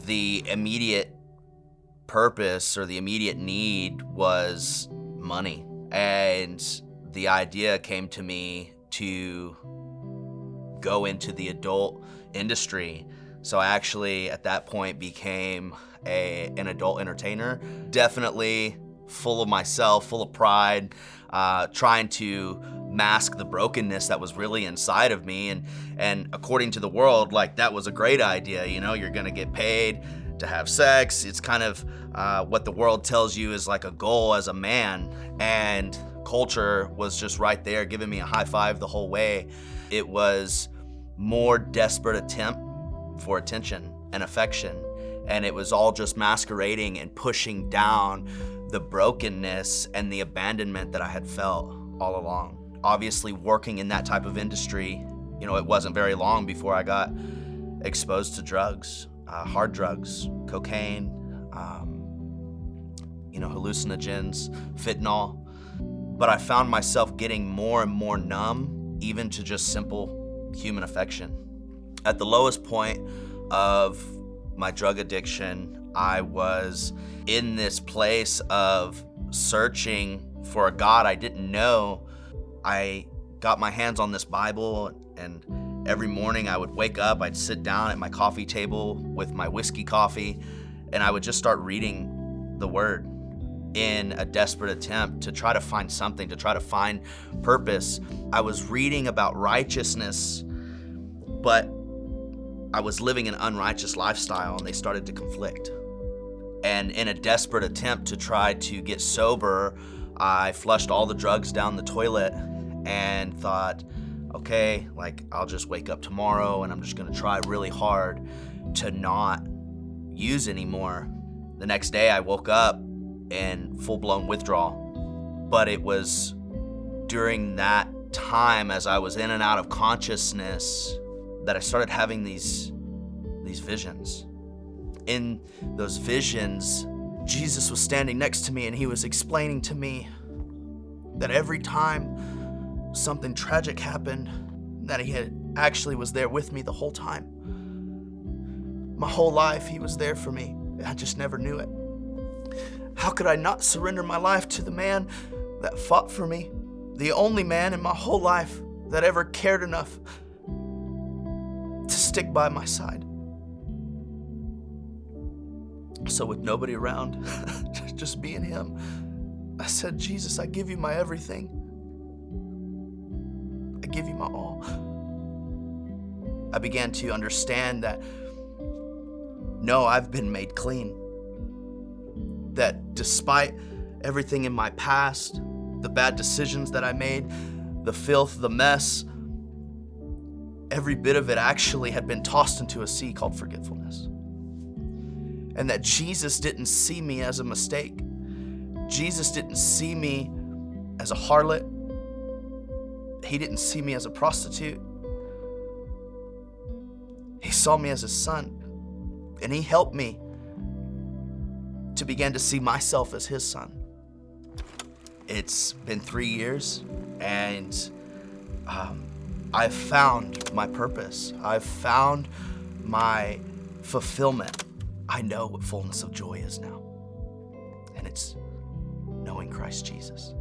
the immediate purpose or the immediate need was money. And the idea came to me to go into the adult industry. So I actually, at that point, became an adult entertainer, definitely full of myself, full of pride, trying to mask the brokenness that was really inside of me. And according to the world, like, that was a great idea. You know, you're gonna get paid to have sex. It's kind of what the world tells you is like a goal as a man. And culture was just right there giving me a high five the whole way. It was more desperate attempt for attention and affection. And it was all just masquerading and pushing down the brokenness and the abandonment that I had felt all along. Obviously, working in that type of industry, you know, it wasn't very long before I got exposed to drugs, hard drugs, cocaine, hallucinogens, fentanyl. But I found myself getting more and more numb, even to just simple human affection. At the lowest point of my drug addiction, I was in this place of searching for a God I didn't know. I got my hands on this Bible, and every morning I would wake up, I'd sit down at my coffee table with my whiskey coffee, and I would just start reading the Word in a desperate attempt to try to find something, to try to find purpose. I was reading about righteousness, but I was living an unrighteous lifestyle, and they started to conflict. And in a desperate attempt to try to get sober, I flushed all the drugs down the toilet and thought, okay, like, I'll just wake up tomorrow and I'm just gonna try really hard to not use anymore. The next day I woke up in full-blown withdrawal. But it was during that time, as I was in and out of consciousness, that I started having these visions. In those visions, Jesus was standing next to me, and he was explaining to me that every time something tragic happened, that he actually was there with me the whole time. My whole life, he was there for me. I just never knew it. How could I not surrender my life to the man that fought for me? The only man in my whole life that ever cared enough to stick by my side. So with nobody around, just me and him, I said, Jesus, I give you my everything. I give you my all. I began to understand that, no, I've been made clean. That despite everything in my past, the bad decisions that I made, the filth, the mess, every bit of it actually had been tossed into a sea called forgetfulness. And that Jesus didn't see me as a mistake. Jesus didn't see me as a harlot. He didn't see me as a prostitute. He saw me as his son. And he helped me to begin to see myself as his son. It's been 3 years, and I've found my purpose. I've found my fulfillment. I know what fullness of joy is now, and it's knowing Christ Jesus.